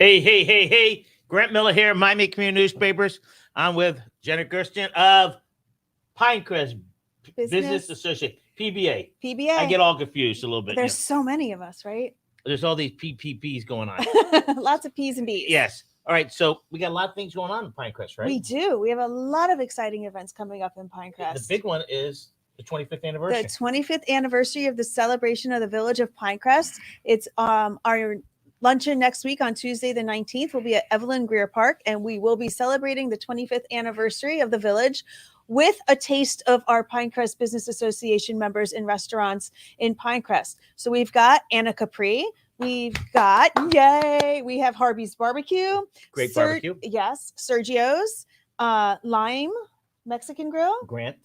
Hey. Grant Miller here, Miami Community Newspapers. I'm with Jenna Gerson of Pinecrest Business Association, PBA. PBA. I get all confused a little bit. There's so many of us, right? There's all these PPPs going on. Lots of P's and B's. Yes. All right. So we got a lot of things going on in Pinecrest, right? We do. We have a lot of exciting events coming up in Pinecrest. The big one is the 25th anniversary. The 25th anniversary of the celebration of the village of Pinecrest. It's our luncheon next week on Tuesday, the 19th, will be at Evelyn Greer Park, and we will be celebrating the 25th anniversary of the village with a taste of our Pinecrest Business Association members in restaurants in Pinecrest. So we've got Anna Capri. We've got, we have Harvey's Barbecue. Great barbecue. Yes. Sergio's, Lime Mexican Grill. Grant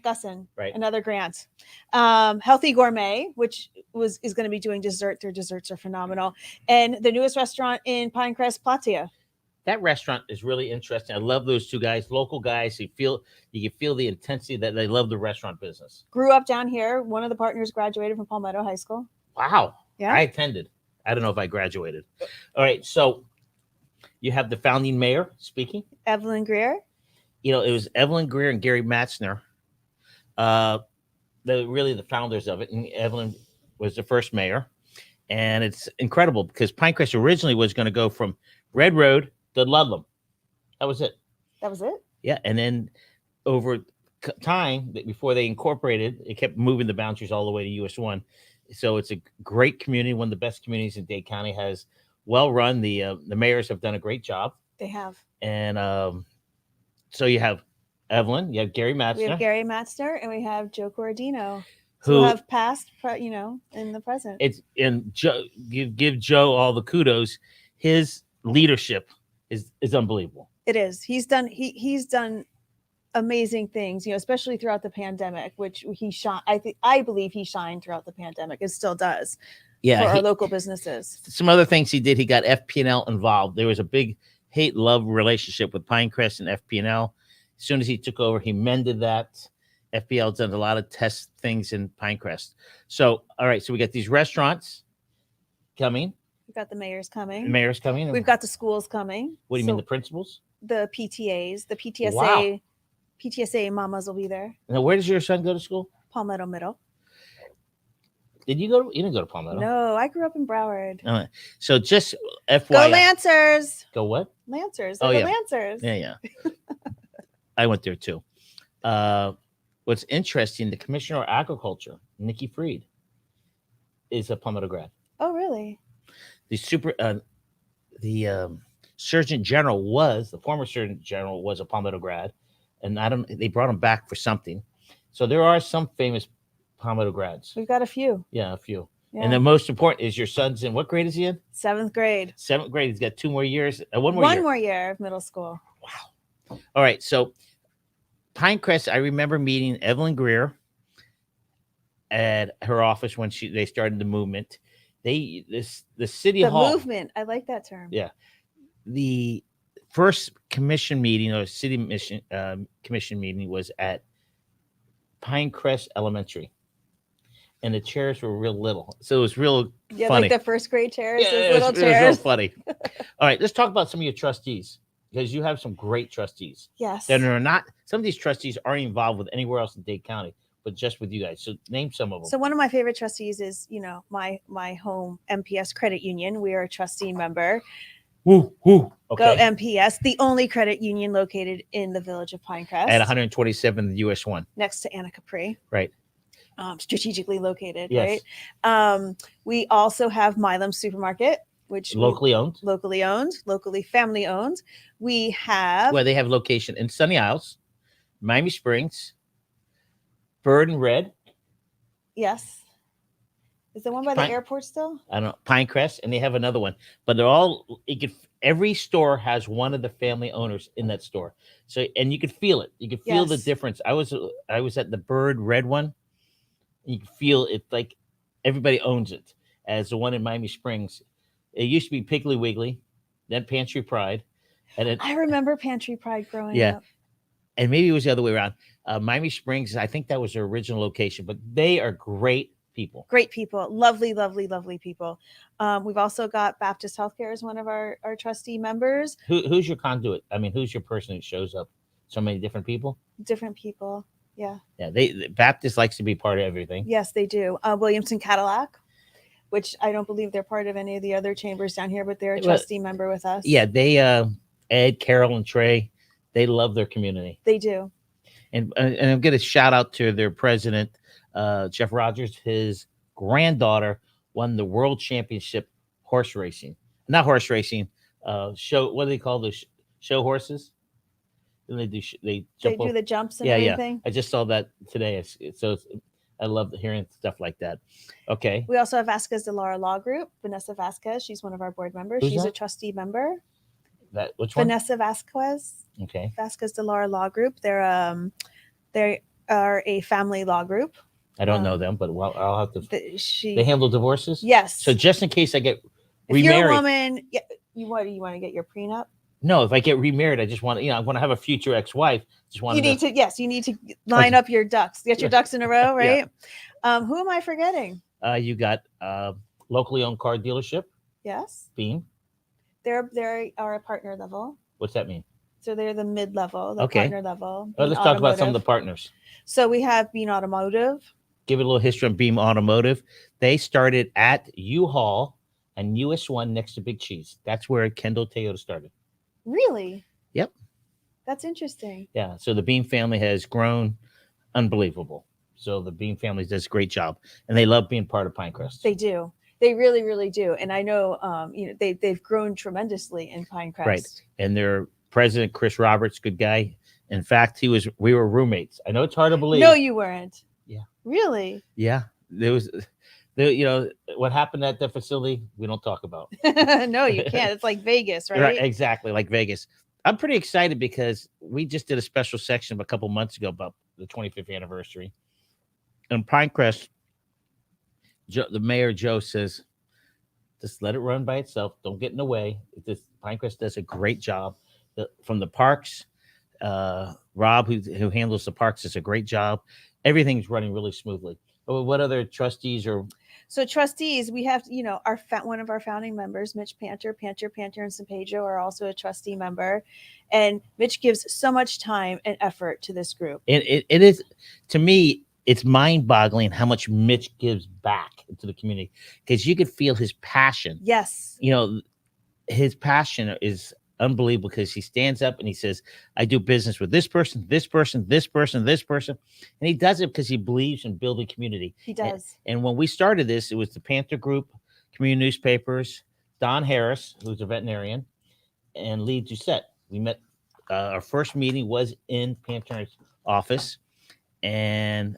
Gusson, right? Right. Another Grant. Healthy Gourmet, which is going to be doing dessert. Their desserts are phenomenal. And the newest restaurant in Pinecrest, Platia. That restaurant is really interesting. I love those two guys, local guys. You can feel the intensity that they love the restaurant business. Grew up down here. One of the partners graduated from Palmetto High School. Wow. Yeah. I attended. I don't know if I graduated. All right. So you have the founding mayor speaking. Evelyn Greer. You know, it was Evelyn Greer and Gary Matzner. Really the founders of it. And Evelyn was the first mayor. And it's incredible because Pinecrest originally was going to go from Red Road to Ludlam. That was it. Yeah. And then over time, before they incorporated, it kept moving the boundaries all the way to US 1. So it's a great community, one of the best communities in Dade County, has well run. The mayors have done a great job. They have. And so you have Evelyn, you have Gary Matzner. We have Gary Matzner, and we have Joe Corradino, who have past, in the present. Joe, you give Joe all the kudos. His leadership is unbelievable. It is. He's done amazing things, especially throughout the pandemic, which I believe he shined throughout the pandemic. It still does. Yeah, for our local businesses. Some other things he did. He got FP&L involved. There was a big hate-love relationship with Pinecrest and FP&L. As soon as he took over, he mended that. FPL's done a lot of test things in Pinecrest. So, all right. So we got these restaurants coming. We've got the mayors coming. We've got the schools coming. What do you mean, the principals? The PTAs, the PTSA. Wow. PTSA mamas will be there. Now, where does your son go to school? Palmetto Middle. Did you go? You didn't go to Palmetto. No, I grew up in Broward. So just FYI. Go Lancers. Go what? Lancers. Oh, yeah. Lancers. Yeah. I went there too. What's interesting, the Commissioner of Agriculture, Nikki Freed, is a Palmetto grad. Oh, really? The Surgeon General the former Surgeon General was a Palmetto grad, and they brought him back for something. So there are some famous Palmetto grads. We've got a few. Yeah, a few. Yeah. And the most important is your son's in what grade is he in? 7th grade. 7th grade. He's got 2 more years. One more year of middle school. Wow. All right. So Pinecrest, I remember meeting Evelyn Greer at her office when they started the movement. The city hall. The movement. I like that term. Yeah. The first commission meeting or city commission meeting was at Pinecrest Elementary. And the chairs were real little. So it was real funny. Like the first grade chairs, yeah, little chairs. It was real funny. All right, let's talk about some of your trustees, because you have some great trustees. Yes. That are not, some of these trustees aren't involved with anywhere else in Dade County, but just with you guys. So name some of them. So one of my favorite trustees is, my home MPS credit union. We are a trustee member. Woo. Okay. Go MPS, the only credit union located in the village of Pinecrest. At 127 US 1. Next to Anna Capri. Right. Strategically located, yes. Right? We also have Milam Supermarket, which locally owned, locally family owned. We have they have location in Sunny Isles, Miami Springs, Bird and Red. Yes. Is the one by the airport still? I don't know, Pinecrest, and they have another one, but they're all. Every store has one of the family owners in that store. So, and you could feel it. You could feel the difference. I was at the Bird Red one. You can feel it, like everybody owns it. As the one in Miami Springs, it used to be Piggly Wiggly, then Pantry Pride, and then I remember Pantry Pride growing up. And maybe it was the other way around. Miami Springs, I think that was their original location, but they are great people. Great people. Lovely, lovely, lovely people. We've also got Baptist Healthcare as one of our trustee members. Who's your conduit? I mean, who's your person who shows up? So many different people? Different people. Yeah. Yeah. The Baptist likes to be part of everything. Yes, they do. Williamson Cadillac, which I don't believe they're part of any of the other chambers down here, but they're a trustee member with us. Yeah. They, Ed, Carol, and Trey, they love their community. They do. And I'm going to shout out to their president, Jeff Rogers. His granddaughter won the world championship horse racing. Not horse racing, show. What do they call those show horses? And they do the jumps and everything. I just saw that today. I love hearing stuff like that. Okay. We also have Vasquez de Lara Law Group. Vanessa Vasquez, she's one of our board members. Who's she's that? A trustee member. Which one? Vanessa Vasquez. Okay. Vasquez de Lara Law Group. They are a family law group. I don't know them, but I'll have to. They handle divorces. Yes. So just in case I get remarried, if you're a woman, you want to get your prenup. No, if I get remarried, I just want to, I want to have a future ex-wife. You need to line up your ducks, get your ducks in a row, right? Yeah. Who am I forgetting? You got locally owned car dealership. Yes. Beam. They are a partner level. What's that mean? So they're the mid-level, the partner level. Let's talk about some of the partners. So we have Beam Automotive. Give it a little history on Beam Automotive. They started at U-Haul and US 1 next to Big Cheese. That's where Kendall Toyota started. Really? Yep. That's interesting. Yeah. So the Beam family has grown unbelievable. So the Beam family does a great job, and they love being part of Pinecrest. They do. They really, really do. And I know, they've grown tremendously in Pinecrest. Right. And their president, Chris Roberts, good guy. In fact, we were roommates. I know it's hard to believe. No, you weren't. Yeah. Really? Yeah. What happened at the facility, we don't talk about. No, you can't. It's like Vegas, right? Right, exactly, like Vegas. I'm pretty excited because we just did a special section a couple months ago about the 25th anniversary. And Pinecrest, the mayor, Joe, says, just let it run by itself. Don't get in the way. Pinecrest does a great job. From the parks, Rob, who handles the parks, does a great job. Everything's running really smoothly. What other trustees are? So trustees, we have, one of our founding members, Mitch Panter, and Sampejo are also a trustee member. And Mitch gives so much time and effort to this group. And it is, to me, it's mind-boggling how much Mitch gives back to the community, because you could feel his passion. Yes. His passion is unbelievable, because he stands up and he says, I do business with this person, this person, this person, this person. And he does it because he believes in building community. He does. And when we started this, it was the Panther Group, community newspapers, Don Harris, who's a veterinarian, and Lee Doucette. We met, our first meeting was in Panther's office. And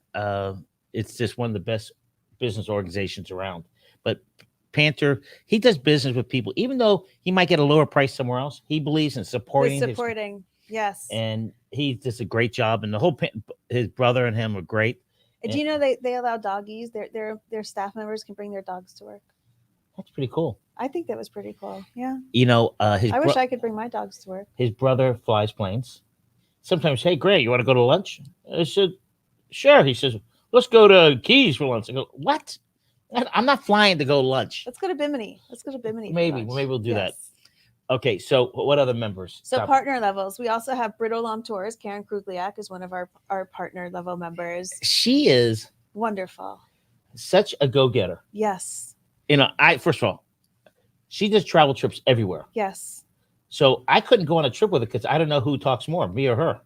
it's just one of the best business organizations around. But Panther, he does business with people, even though he might get a lower price somewhere else. He believes in supporting. Yes. And he does a great job. And the whole his brother and him are great. And do you know they allow doggies? Their staff members can bring their dogs to work. That's pretty cool. I think that was pretty cool. Yeah. I wish I could bring my dogs to work. His brother flies planes. Sometimes, hey, Greg, you want to go to lunch? I said, sure. He says, let's go to Keys for lunch. I go, what? I'm not flying to go lunch. Let's go to Bimini. Maybe we'll do that. Okay, so what other members? So partner levels. We also have Brittle Lom Tours. Karen Krugliak is one of our partner level members. She is wonderful. Such a go-getter. Yes. First of all, she does travel trips everywhere. Yes. So I couldn't go on a trip with her because I don't know who talks more, me or her.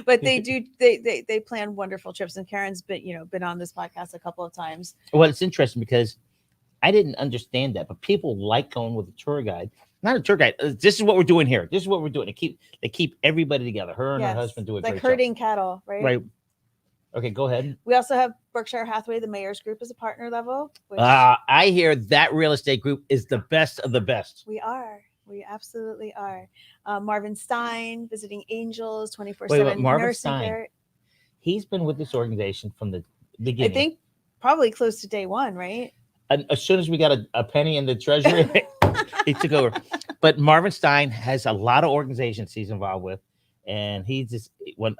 But they do. They plan wonderful trips, and Karen's been on this podcast a couple of times. Well, it's interesting because I didn't understand that, but people like going with a tour guide. Not a tour guide. This is what we're doing here. This is what we're doing. They keep everybody together. Her and her husband do a great job. Like herding cattle, right? Right. Okay, go ahead. We also have Berkshire Hathaway, the mayor's group, as a partner level. I hear that real estate group is the best of the best. We absolutely are. Marvin Stein, Visiting Angels, 24/7 Marvin Stein. He's been with this organization from the beginning. I think probably close to day one, right? And as soon as we got a penny in the treasury, he took over. But Marvin Stein has a lot of organizations he's involved with, and he's just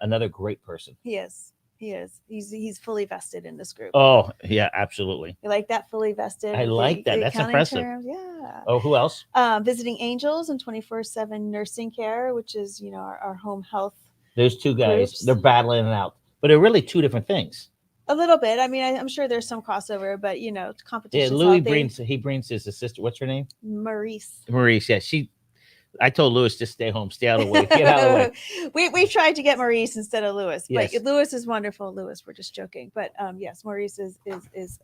another great person. He is. He is. He's fully vested in this group. Oh, yeah, absolutely. You like that, fully vested? I like that. That's impressive. Terms? Yeah. Oh, who else? Visiting Angels and 24/7 nursing care, which is, our home health. Those two guys, groups. They're battling it out, but they're really two different things. A little bit. I mean, I'm sure there's some crossover, but competition. Yeah, Louis brings his sister. What's her name? Maurice. Yeah, I told Louis to stay home, stay out of the way, get out of the way. we tried to get Maurice instead of Louis. Yes. But Louis is wonderful. Louis, we're just joking. But yes, Maurice is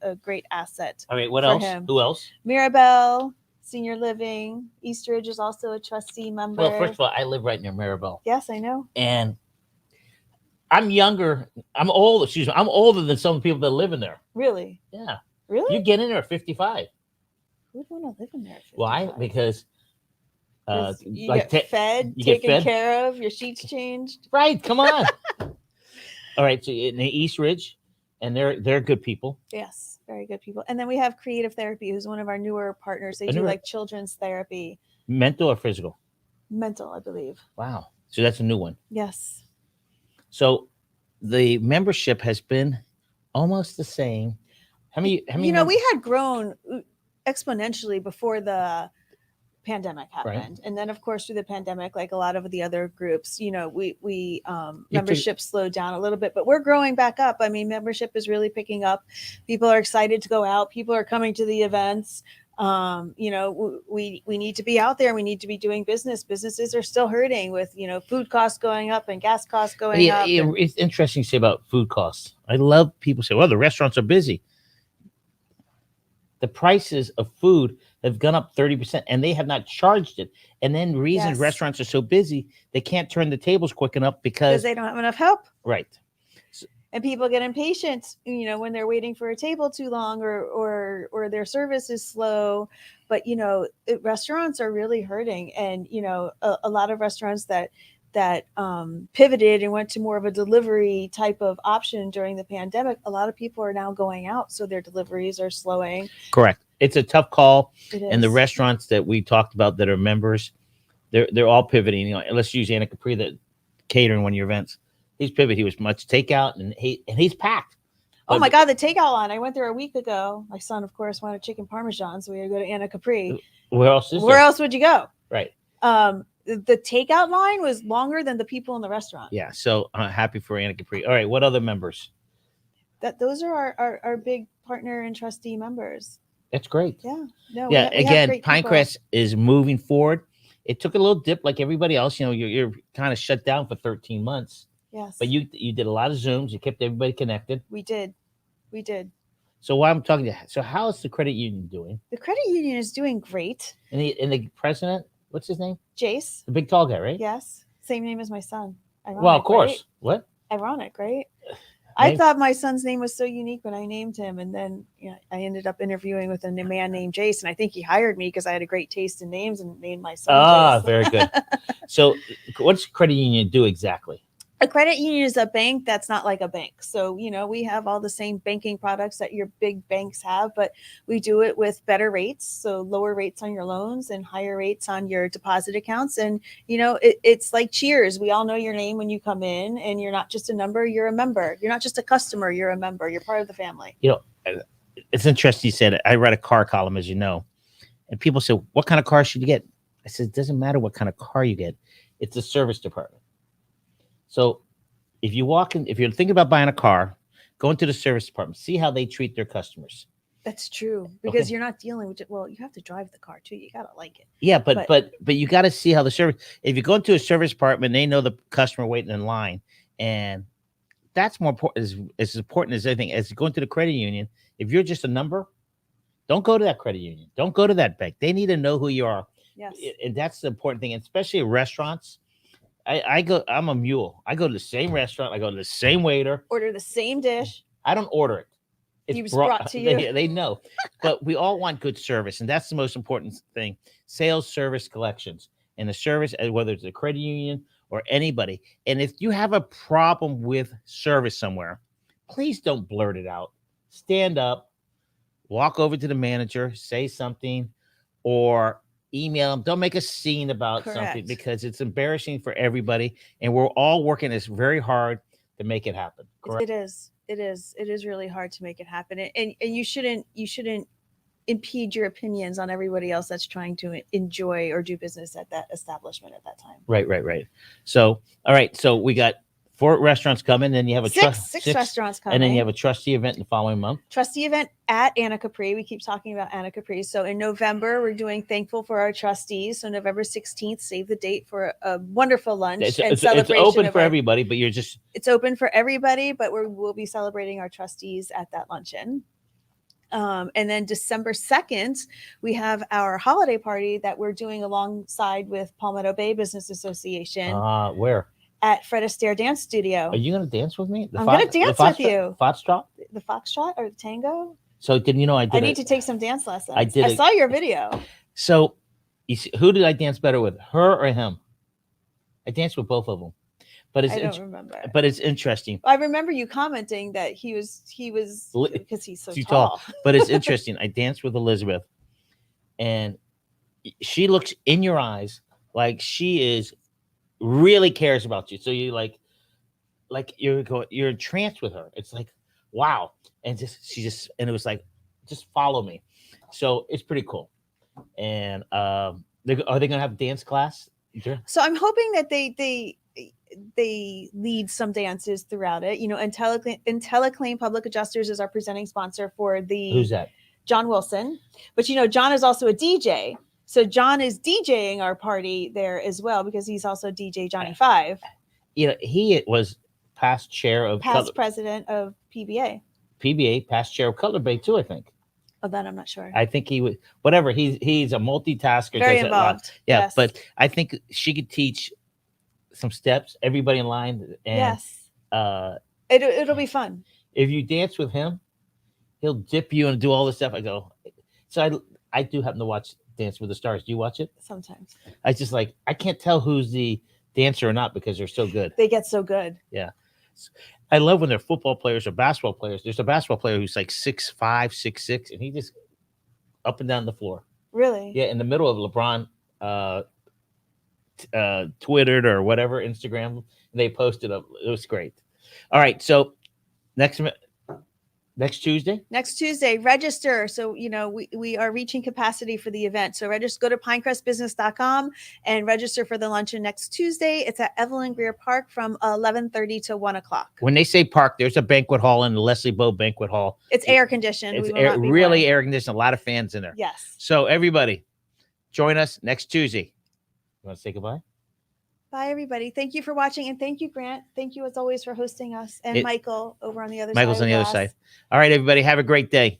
a great asset. All right, what else? Him. Who else? Mirabelle, Senior Living. Eastridge is also a trustee member. Well, first of all, I live right near Mirabelle. Yes, I know. And I'm younger. I'm old. Excuse me. I'm older than some people that live in there. Really? Yeah. Really? You get in there at 55. Who would want to live in there at 55? Why? Because you get fed, taken care of, your sheets changed. Right. Come on. All right. So in the East Ridge, and they're good people. Yes, very good people. And then we have Creative Therapy, who's one of our newer partners. They do like children's therapy. Mental or physical? Mental, I believe. Wow. So that's a new one. Yes. So the membership has been almost the same. How many? We had grown exponentially before the pandemic happened, right. And then of course through the pandemic, like a lot of the other groups, we membership slowed down a little bit, but we're growing back up. I mean, membership is really picking up. People are excited to go out. People are coming to the events. We need to be out there. We need to be doing business. Businesses are still hurting with, food costs going up and gas costs going up. Yeah, it's interesting to say about food costs. I love people say, well, the restaurants are busy. The prices of food have gone up 30% and they have not charged it. And then the reason restaurants are so busy, they can't turn the tables quick enough because they don't have enough help. Right. And people get impatient, when they're waiting for a table too long or their service is slow. But, restaurants are really hurting. And, a lot of restaurants that pivoted and went to more of a delivery type of option during the pandemic, a lot of people are now going out. So their deliveries are slowing. Correct. It's a tough call. And the restaurants that we talked about that are members, they're all pivoting. Let's use Anna Capri, that catering one of your events. He's pivoted. He was much takeout and he's packed. Oh my God, the takeout line. I went there a week ago. My son, of course, wanted chicken parmesan, so we had to go to Anna Capri. Where else is there? Where else would you go? Right. The takeout line was longer than the people in the restaurant. Yeah. So I'm happy for Anna Capri. All right. What other members? Those are our big partner and trustee members. That's great. Yeah. No. Yeah. Again, Pinecrest is moving forward. It took a little dip like everybody else. You're kind of shut down for 13 months. Yes. But you did a lot of Zooms. You kept everybody connected. We did. So while I'm talking to you, so how is the credit union doing? The credit union is doing great. And the president, what's his name? Jace. The big tall guy, right? Yes. Same name as my son. Ironic, well, of course. Right? What? Ironic, right? I thought my son's name was so unique when I named him. And then I ended up interviewing with a man named Jace. And I think he hired me because I had a great taste in names and named my son Jace. Very good. So what's credit union do exactly? A credit union is a bank that's not like a bank. So, we have all the same banking products that your big banks have, but we do it with better rates. So lower rates on your loans and higher rates on your deposit accounts. And, it's like Cheers. We all know your name when you come in, and you're not just a number, you're a member. You're not just a customer, you're a member. You're part of the family. It's interesting you said it. I read a car column, as you know, and people say, what kind of car should you get? I said, it doesn't matter what kind of car you get. It's the service department. So if you're thinking about buying a car, go into the service department, see how they treat their customers. That's true, because you're not dealing with it. Well, you have to drive the car too. You got to like it. Yeah, but you got to see how the service, if you go into a service department, they know the customer waiting in line. And that's more important, as important as anything. As you go into the credit union, if you're just a number, don't go to that credit union. Don't go to that bank. They need to know who you are. Yes. And that's the important thing, especially at restaurants. I'm a mule. I go to the same restaurant. I go to the same waiter. Order the same dish. I don't order it. It's brought to you. They know. But we all want good service. And that's the most important thing. Sales, service, collections. And the service, whether it's a credit union or anybody. And if you have a problem with service somewhere, please don't blurt it out. Stand up, walk over to the manager, say something, or email them. Don't make a scene about something, because it's embarrassing for everybody. And we're all working this very hard to make it happen. Correct? It is. It is really hard to make it happen. And you shouldn't impede your opinions on everybody else that's trying to enjoy or do business at that establishment at that time. Right. So, all right. So we got 4 restaurants coming, then you have a six restaurants coming. And then you have a trustee event in the following month. Trustee event at Anna Capri. We keep talking about Anna Capri. So in November, we're doing Thankful for Our Trustees. So November 16th, save the date for a wonderful lunch and celebration. It's open for everybody, but it's open for everybody, but we'll be celebrating our trustees at that luncheon. And then December 2nd, we have our holiday party that we're doing alongside with Palmetto Bay Business Association. Where? At Fred Astaire Dance Studio. Are you going to dance with me? I'm going to dance with you. Foxtrot? The Foxtrot or the Tango? So I need to take some dance lessons. I saw your video. So who did I dance better with, her or him? I danced with both of them. But I don't remember. But it's interesting. I remember you commenting that he was because he's so tall. But it's interesting. I danced with Elizabeth, and she looks in your eyes like she really cares about you. So you like you're entranced with her. It's like, wow. And it was like, just follow me. So it's pretty cool. And are they going to have dance class? Sure. So I'm hoping that they lead some dances throughout it. IntelliClaim Public Adjusters is our presenting sponsor for the. Who's that? John Wilson. But John is also a DJ. So John is DJing our party there as well, because he's also DJ Johnny 5. He was past president of PBA. PBA, past chair of Cutler Bay too, I think. Oh, that I'm not sure. I think he was, whatever. He's a multitasker. Very involved. Yeah, yes. But I think she could teach some steps, everybody in line. And, yes. It'll be fun. If you dance with him, he'll dip you and do all this stuff. I go. So I do happen to watch Dance with the Stars. Do you watch it? Sometimes. I just I can't tell who's the dancer or not because they're so good. They get so good. Yeah. I love when they're football players or basketball players. There's a basketball player who's like 6'5", 6'6", and he just up and down the floor. Really? Yeah, in the middle of LeBron twittered or whatever, Instagram, and they posted up. It was great. All right, so next Tuesday? Next Tuesday, register. So, we are reaching capacity for the event. So go to pinecrestbusiness.com and register for the luncheon next Tuesday. It's at Evelyn Greer Park from 11:30 to 1 o'clock. When they say park, there's a banquet hall in the Leslie Bow Banquet Hall. It's air conditioned. It's really air conditioned. A lot of fans in there. Yes. So everybody, join us next Tuesday. You want to say goodbye? Bye, everybody. Thank you for watching. And thank you, Grant. Thank you, as always, for hosting us. And Michael over on the other side. Michael's on the other side. All right, everybody. Have a great day.